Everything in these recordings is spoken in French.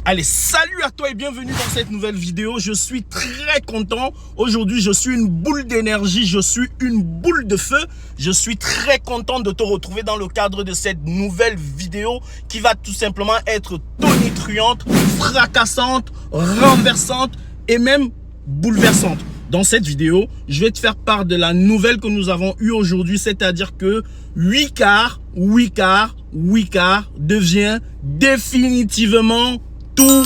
Allez, salut à toi et bienvenue dans cette nouvelle vidéo. Je suis très content. Aujourd'hui, je suis une boule d'énergie, je suis une boule de feu. Je suis très content de te retrouver dans le cadre de cette nouvelle vidéo qui va tout simplement être tonitruante, fracassante, renversante et même bouleversante. Dans cette vidéo, je vais te faire part de la nouvelle que nous avons eue aujourd'hui, c'est-à-dire que Wicard devient définitivement Touro.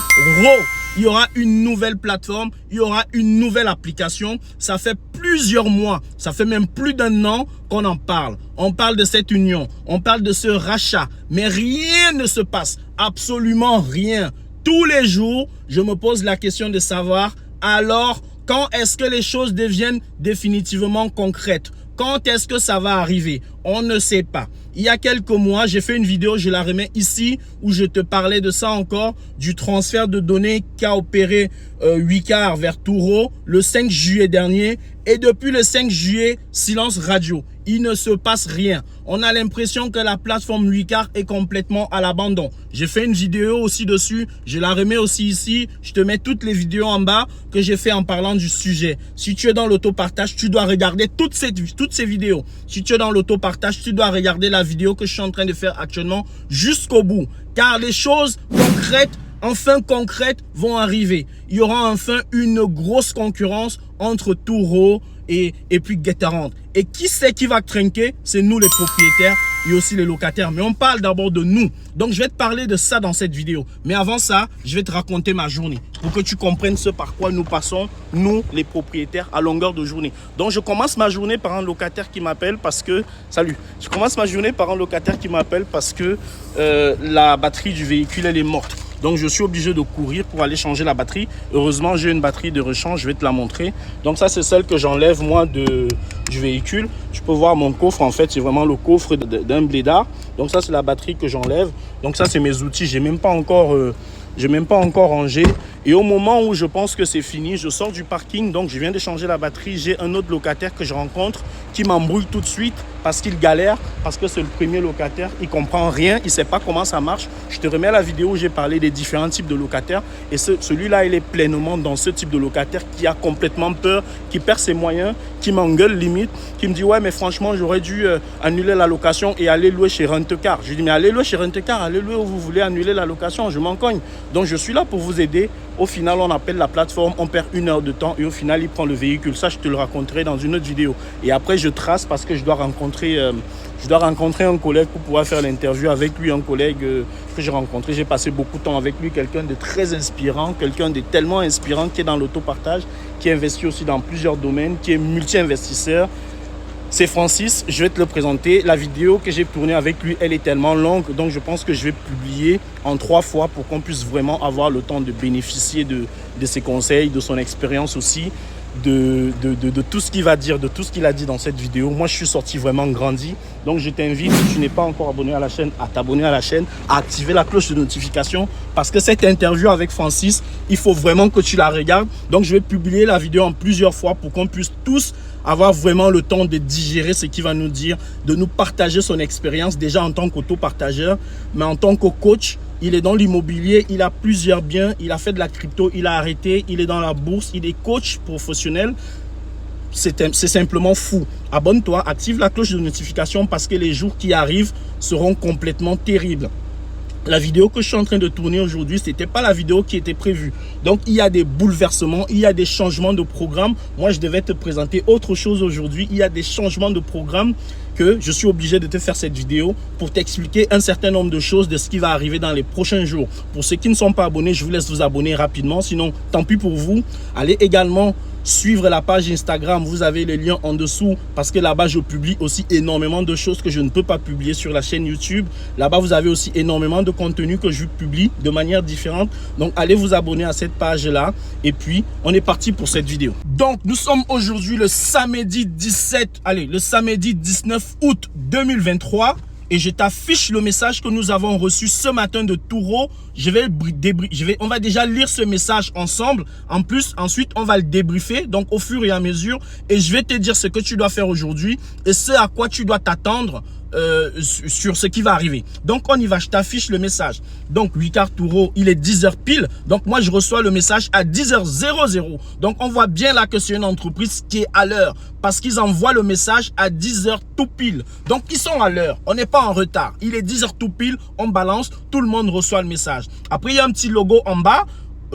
Il y aura une nouvelle plateforme, il y aura une nouvelle application. Ça fait plusieurs mois, ça fait même plus d'un an qu'on en parle. On parle de cette union, on parle de ce rachat, mais rien ne se passe, absolument rien. Tous les jours, je me pose la question de savoir, alors, quand est-ce que les choses deviennent définitivement concrètes? Quand est-ce que ça va arriver? On ne sait pas. Il y a quelques mois, j'ai fait une vidéo, je la remets ici, où je te parlais de ça encore, du transfert de données qu'a opéré Wicard vers Touro le 5 juillet dernier. Et depuis le 5 juillet, silence radio. Il ne se passe rien. On a l'impression que la plateforme Wicard est complètement à l'abandon. J'ai fait une vidéo aussi dessus. Je la remets aussi ici. Je te mets toutes les vidéos en bas que j'ai fait en parlant du sujet. Si tu es dans l'autopartage, tu dois regarder toutes ces vidéos. Si tu es dans l'autopartage, tu dois regarder la vidéo que je suis en train de faire actuellement jusqu'au bout. Car les choses concrètes vont arriver. Il y aura enfin une grosse concurrence entre Touro et puis Getarand. Et qui c'est qui va trinquer? C'est nous les propriétaires et aussi les locataires. Mais on parle d'abord de nous. Donc je vais te parler de ça dans cette vidéo. Mais avant ça, je vais te raconter ma journée pour que tu comprennes ce par quoi nous passons, nous les propriétaires, à longueur de journée. Donc je commence ma journée par un locataire qui m'appelle parce que... Salut. Je commence ma journée par un locataire qui m'appelle parce que la batterie du véhicule, elle est morte. Donc je suis obligé de courir pour aller changer la batterie. Heureusement, j'ai une batterie de rechange, je vais te la montrer. Donc ça, c'est celle que j'enlève moi du véhicule. Tu peux voir mon coffre, en fait, c'est vraiment le coffre d'un blédard. Donc ça, c'est la batterie que j'enlève. Donc ça, c'est mes outils. J'ai même pas encore rangé. Et au moment où je pense que c'est fini, je sors du parking, donc je viens de changer la batterie. J'ai un autre locataire que je rencontre qui m'embrouille tout de suite parce qu'il galère, parce que c'est le premier locataire, il comprend rien, il sait pas comment ça marche. Je te remets la vidéo où j'ai parlé des différents types de locataires et celui-là, il est pleinement dans ce type de locataire qui a complètement peur, qui perd ses moyens, qui m'engueule limite, qui me dit ouais mais franchement j'aurais dû annuler la location et aller louer chez Rent-A-Car. Je lui dis mais allez louer chez Rent-A-Car, allez louer où vous voulez annuler la location, je m'en cogne. Donc je suis là pour vous aider. Au final, on appelle la plateforme, on perd 1 heure de temps et au final, il prend le véhicule. Ça, je te le raconterai dans une autre vidéo. Et après, je trace parce que je dois rencontrer un collègue pour pouvoir faire l'interview avec lui, un collègue que j'ai rencontré. J'ai passé beaucoup de temps avec lui, quelqu'un de très inspirant, quelqu'un de tellement inspirant qui est dans l'autopartage, qui investit aussi dans plusieurs domaines, qui est multi-investisseur. C'est Francis, je vais te le présenter. La vidéo que j'ai tournée avec lui, elle est tellement longue, donc je pense que je vais publier en 3 fois pour qu'on puisse vraiment avoir le temps de bénéficier de ses conseils, de son expérience aussi, de tout ce qu'il va dire, de tout ce qu'il a dit dans cette vidéo. Moi, je suis sorti vraiment grandi. Donc, je t'invite, si tu n'es pas encore abonné à la chaîne, à t'abonner à la chaîne, à activer la cloche de notification parce que cette interview avec Francis, il faut vraiment que tu la regardes. Donc, je vais publier la vidéo en plusieurs fois pour qu'on puisse tous avoir vraiment le temps de digérer ce qu'il va nous dire, de nous partager son expérience déjà en tant qu'auto-partageur, mais en tant que coach. Il est dans l'immobilier, il a plusieurs biens, il a fait de la crypto, il a arrêté, il est dans la bourse, il est coach professionnel. C'est simplement fou. Abonne-toi, active la cloche de notification parce que les jours qui arrivent seront complètement terribles. La vidéo que je suis en train de tourner aujourd'hui, ce n'était pas la vidéo qui était prévue. Donc, il y a des bouleversements, il y a des changements de programme. Moi, je devais te présenter autre chose aujourd'hui. Il y a des changements de programme que je suis obligé de te faire cette vidéo pour t'expliquer un certain nombre de choses de ce qui va arriver dans les prochains jours. Pour ceux qui ne sont pas abonnés, je vous laisse vous abonner rapidement. Sinon, tant pis pour vous. Allez également suivre la page Instagram, vous avez le lien en dessous parce que là-bas je publie aussi énormément de choses que je ne peux pas publier sur la chaîne YouTube. Là-bas vous avez aussi énormément de contenu que je publie de manière différente. Donc allez vous abonner à cette page-là et puis on est parti pour cette vidéo. Donc nous sommes aujourd'hui le samedi 19 août 2023. Et je t'affiche le message que nous avons reçu ce matin de Touro. On va déjà lire ce message ensemble. En plus, ensuite, on va le débriefer, donc au fur et à mesure. Et je vais te dire ce que tu dois faire aujourd'hui et ce à quoi tu dois t'attendre sur ce qui va arriver. Donc, on y va. Je t'affiche le message. Donc, Wicard Taureau, il est 10h pile. Donc, moi, je reçois le message à 10h00. Donc, on voit bien là que c'est une entreprise qui est à l'heure parce qu'ils envoient le message à 10h tout pile. Donc, ils sont à l'heure. On n'est pas en retard. Il est 10h tout pile. On balance. Tout le monde reçoit le message. Après, il y a un petit logo en bas.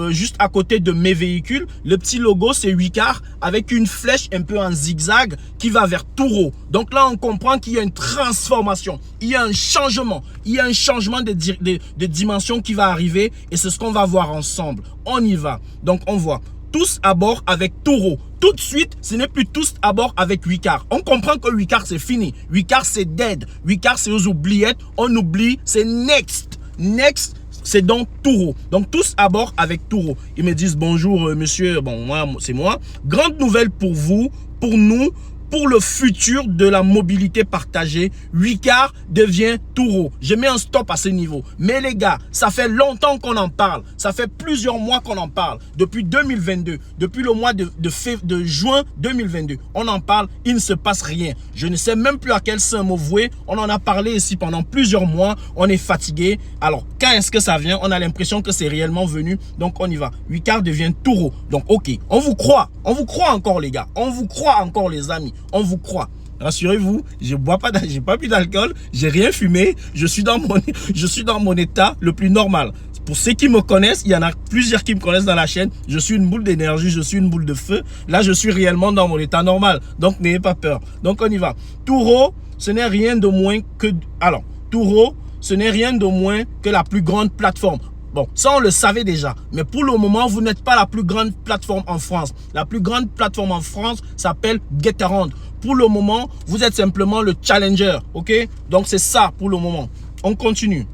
Juste à côté de mes véhicules, le petit logo c'est Wicard avec une flèche un peu en zigzag qui va vers Taureau. Donc là on comprend qu'il y a une transformation, il y a un changement, de dimension qui va arriver et c'est ce qu'on va voir ensemble. On y va. Donc on voit tous à bord avec Taureau. Tout de suite, ce n'est plus tous à bord avec Wicard. On comprend que Wicard c'est fini, Wicard c'est dead, Wicard c'est aux oubliettes, on oublie, c'est next. Next, c'est donc Taureau. Donc tous à bord avec Taureau. Ils me disent bonjour monsieur, bon moi c'est moi. Grande nouvelle pour vous, pour nous, pour le futur de la mobilité partagée. Wicard devient Taureau. Je mets un stop à ce niveau. Mais les gars, ça fait longtemps qu'on en parle. Ça fait plusieurs mois qu'on en parle. Depuis 2022, depuis le mois de juin 2022, on en parle, il ne se passe rien. Je ne sais même plus à quel saint mot vouer. On en a parlé ici pendant plusieurs mois. On est fatigué. Alors, quand est-ce que ça vient? On a l'impression que c'est réellement venu. Donc, on y va. Wicard devient Taureau. Donc, ok, on vous croit. On vous croit encore, les gars. On vous croit encore, les amis. On vous croit. Rassurez-vous, je bois pas, j'ai pas bu d'alcool, j'ai rien fumé, je suis dans mon état le plus normal. Pour ceux qui me connaissent, il y en a plusieurs qui me connaissent dans la chaîne. Je suis une boule d'énergie, je suis une boule de feu. Là, je suis réellement dans mon état normal. Donc, n'ayez pas peur. Donc, on y va. Taureau, ce n'est rien de moins que... Alors, Taureau, ce n'est rien de moins que la plus grande plateforme. Bon, ça on le savait déjà, mais pour le moment, vous n'êtes pas la plus grande plateforme en France. La plus grande plateforme en France s'appelle Getaround. Pour le moment, vous êtes simplement le challenger, ok? Donc c'est ça pour le moment. On continue.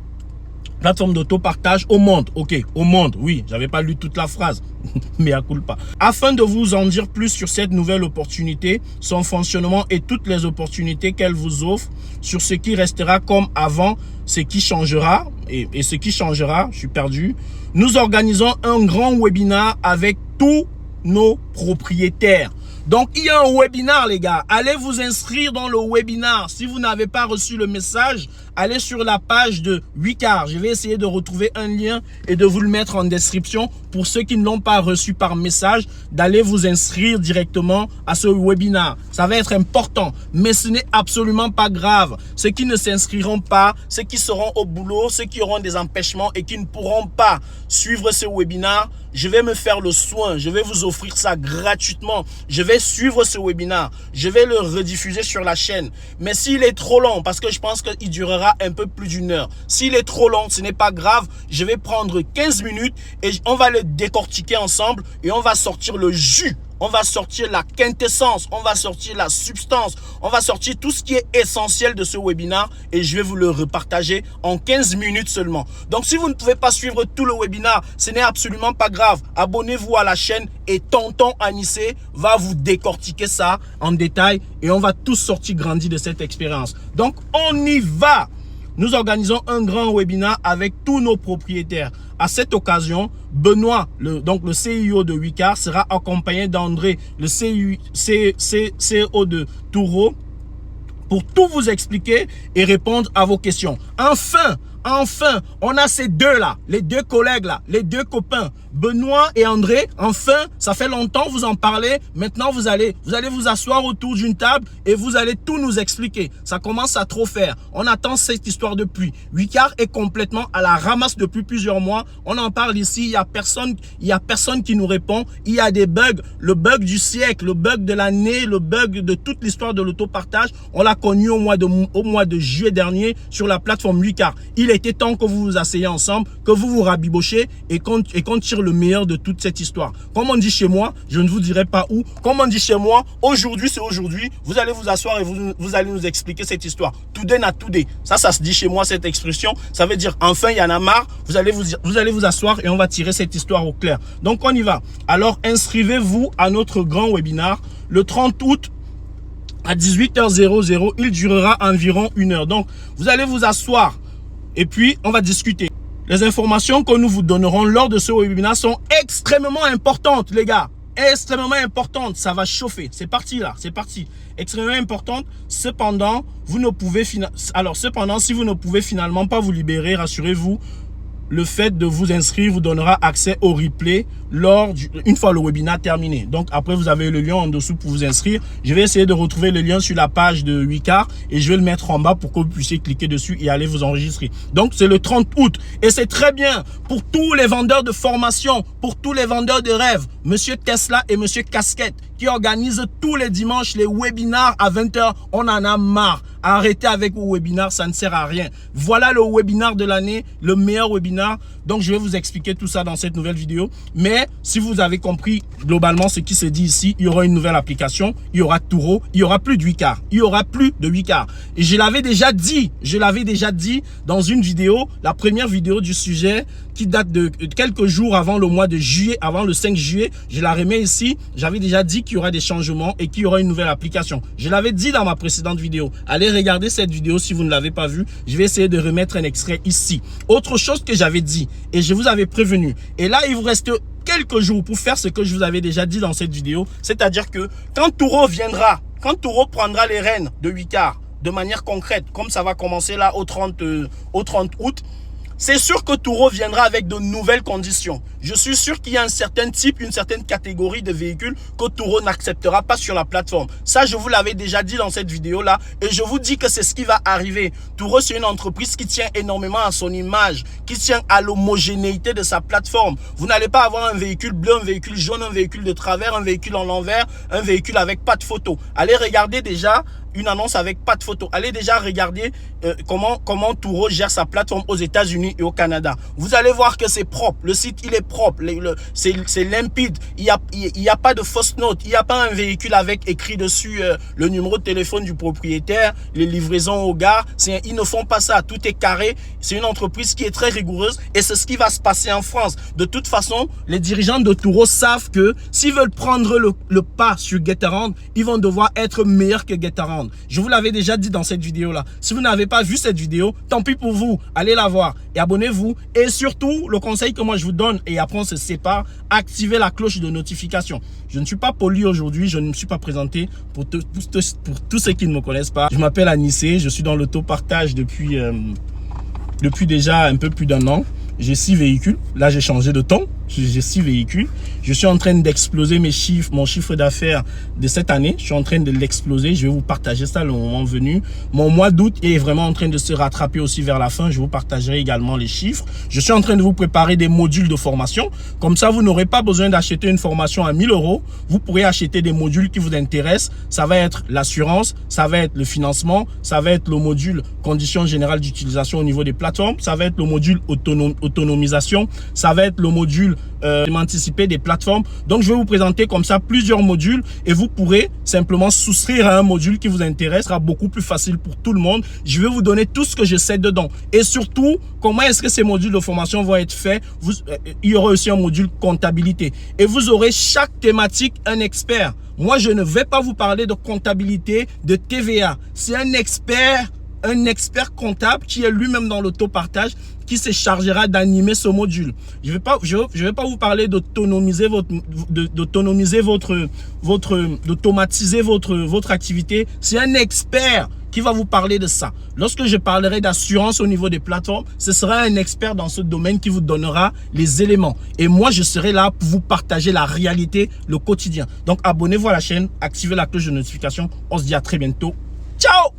Plateforme d'autopartage au monde, ok, au monde, oui, j'avais pas lu toute la phrase, mais à culpa. Afin de vous en dire plus sur cette nouvelle opportunité, son fonctionnement et toutes les opportunités qu'elle vous offre, sur ce qui restera comme avant, ce qui changera, et ce qui changera, je suis perdu, nous organisons un grand webinaire avec tous nos propriétaires. Donc, il y a un webinaire, les gars. Allez vous inscrire dans le webinaire. Si vous n'avez pas reçu le message, allez sur la page de Wicard. Je vais essayer de retrouver un lien et de vous le mettre en description pour ceux qui ne l'ont pas reçu par message, d'aller vous inscrire directement à ce webinaire. Ça va être important, mais ce n'est absolument pas grave. Ceux qui ne s'inscriront pas, ceux qui seront au boulot, ceux qui auront des empêchements et qui ne pourront pas suivre ce webinaire, je vais me faire le soin. Je vais vous offrir ça gratuitement. Je vais suivre ce webinaire. Je vais le rediffuser sur la chaîne. Mais s'il est trop long, parce que je pense qu'il durera un peu plus d'une heure. S'il est trop long, ce n'est pas grave. Je vais prendre 15 minutes et on va le décortiquer ensemble et on va sortir le jus. On va sortir la quintessence, on va sortir la substance, on va sortir tout ce qui est essentiel de ce webinaire et je vais vous le repartager en 15 minutes seulement. Donc, si vous ne pouvez pas suivre tout le webinaire, ce n'est absolument pas grave. Abonnez-vous à la chaîne et Tonton Anissé va vous décortiquer ça en détail et on va tous sortir grandis de cette expérience. Donc, on y va! Nous organisons un grand webinaire avec tous nos propriétaires. À cette occasion, Benoît, le CEO de Wicard, sera accompagné d'André, le CEO de Taureau, pour tout vous expliquer et répondre à vos questions. Enfin, on a ces deux-là, les deux collègues-là, les deux copains, Benoît et André. Enfin, ça fait longtemps vous en parlez. Maintenant, vous allez vous asseoir autour d'une table et vous allez tout nous expliquer. Ça commence à trop faire. On attend cette histoire depuis. Wicard est complètement à la ramasse depuis plusieurs mois. On en parle ici. Il y a personne qui nous répond. Il y a des bugs. Le bug du siècle, le bug de l'année, le bug de toute l'histoire de l'autopartage. On l'a connu au mois de juillet dernier sur la plateforme Wicard. Il était temps que vous vous asseyez ensemble, que vous vous rabibochez et qu'on tire le meilleur de toute cette histoire. Comme on dit chez moi, je ne vous dirai pas où. Comme on dit chez moi, aujourd'hui c'est aujourd'hui. Vous allez vous asseoir et vous allez nous expliquer cette histoire. Today na today. Ça se dit chez moi cette expression. Ça veut dire enfin il y en a marre. Vous allez vous asseoir et on va tirer cette histoire au clair. Donc on y va. Alors inscrivez-vous à notre grand webinaire le 30 août. À 18h00, il durera environ 1 heure. Donc vous allez vous asseoir. Et puis, on va discuter. Les informations que nous vous donnerons lors de ce webinaire sont extrêmement importantes, les gars. extrêmement importante. Ça va chauffer. C'est parti là. C'est parti. Extrêmement importante. Cependant, si vous ne pouvez finalement pas vous libérer, rassurez-vous, le fait de vous inscrire vous donnera accès au replay une fois le webinaire terminé. Donc après, vous avez le lien en dessous pour vous inscrire. Je vais essayer de retrouver le lien sur la page de Wicard et je vais le mettre en bas pour que vous puissiez cliquer dessus et aller vous enregistrer. Donc c'est le 30 août et c'est très bien pour tous les vendeurs de formation, pour tous les vendeurs de rêves. Monsieur Tesla et Monsieur Casquette qui organisent tous les dimanches les webinaires à 20 h. On en a marre. Arrêtez avec vos webinaires, ça ne sert à rien. Voilà le webinaire de l'année, le meilleur webinaire. Donc, je vais vous expliquer tout ça dans cette nouvelle vidéo. Mais si vous avez compris globalement ce qui se dit ici, il y aura une nouvelle application, il y aura Touro, il y aura plus de Wicard. Il y aura plus de Wicard. Et je l'avais déjà dit dans une vidéo, la première vidéo du sujet qui date de quelques jours avant le mois de juillet, avant le 5 juillet. Je la remets ici. J'avais déjà dit qu'il y aura des changements et qu'il y aura une nouvelle application. Je l'avais dit dans ma précédente vidéo. Allez regarder cette vidéo si vous ne l'avez pas vue. Je vais essayer de remettre un extrait ici. Autre chose que j'avais dit et je vous avais prévenu. Et là, il vous reste quelques jours pour faire ce que je vous avais déjà dit dans cette vidéo. C'est-à-dire que quand Touro viendra, quand Touro prendra les rênes de Wicard de manière concrète, comme ça va commencer là au 30 août, c'est sûr que Touro viendra avec de nouvelles conditions. Je suis sûr qu'il y a un certain type, une certaine catégorie de véhicules que Touro n'acceptera pas sur la plateforme. Ça, je vous l'avais déjà dit dans cette vidéo-là et je vous dis que c'est ce qui va arriver. Touro, c'est une entreprise qui tient énormément à son image, qui tient à l'homogénéité de sa plateforme. Vous n'allez pas avoir un véhicule bleu, un véhicule jaune, un véhicule de travers, un véhicule en l'envers, un véhicule avec pas de photo. Allez regarder déjà une annonce avec pas de photo. Allez déjà regarder comment Touro gère sa plateforme aux États-Unis et au Canada. Vous allez voir que c'est propre. Le site, il est propre. C'est limpide. Il y a pas de fausse note. Il n'y a pas un véhicule avec écrit dessus le numéro de téléphone du propriétaire, les livraisons au gars. Ils ne font pas ça. Tout est carré. C'est une entreprise qui est très rigoureuse et c'est ce qui va se passer en France. De toute façon, les dirigeants de Touro savent que s'ils veulent prendre le pas sur Getaround, ils vont devoir être meilleurs que Getaround. Je vous l'avais déjà dit dans cette vidéo-là. Si vous n'avez pas vu cette vidéo, tant pis pour vous. Allez la voir et abonnez-vous. Et surtout, le conseil que moi je vous donne, et après on se sépare, activez la cloche de notification. Je ne suis pas poli aujourd'hui, je ne me suis pas présenté pour tous ceux qui ne me connaissent pas. Je m'appelle Anissé, je suis dans l'autopartage depuis déjà un peu plus d'1 an. J'ai 6 véhicules. Là, j'ai changé de ton. J'ai 6 véhicules. Je suis en train d'exploser mon chiffre d'affaires de cette année. Je suis en train de l'exploser. Je vais vous partager ça le moment venu. Mon mois d'août est vraiment en train de se rattraper aussi vers la fin. Je vous partagerai également les chiffres. Je suis en train de vous préparer des modules de formation. Comme ça, vous n'aurez pas besoin d'acheter une formation à 1000 €. Vous pourrez acheter des modules qui vous intéressent. Ça va être l'assurance, ça va être le financement, ça va être le module conditions générales d'utilisation au niveau des plateformes, ça va être le module autonomisation, ça va être le module anticiper des plateformes. Donc, je vais vous présenter comme ça plusieurs modules et vous pourrez simplement souscrire à un module qui vous intéresse. Ce sera beaucoup plus facile pour tout le monde. Je vais vous donner tout ce que je sais dedans. Et surtout, comment est-ce que ces modules de formation vont être faits. Il y aura aussi un module comptabilité. Et vous aurez chaque thématique un expert. Moi, je ne vais pas vous parler de comptabilité, de TVA. C'est un expert comptable qui est lui-même dans l'autopartage qui se chargera d'animer ce module. Je vais pas vous parler d'automatiser votre activité. C'est un expert qui va vous parler de ça. Lorsque je parlerai d'assurance au niveau des plateformes, ce sera un expert dans ce domaine qui vous donnera les éléments. Et moi, je serai là pour vous partager la réalité, le quotidien. Donc, abonnez-vous à la chaîne, activez la cloche de notification. On se dit à très bientôt. Ciao!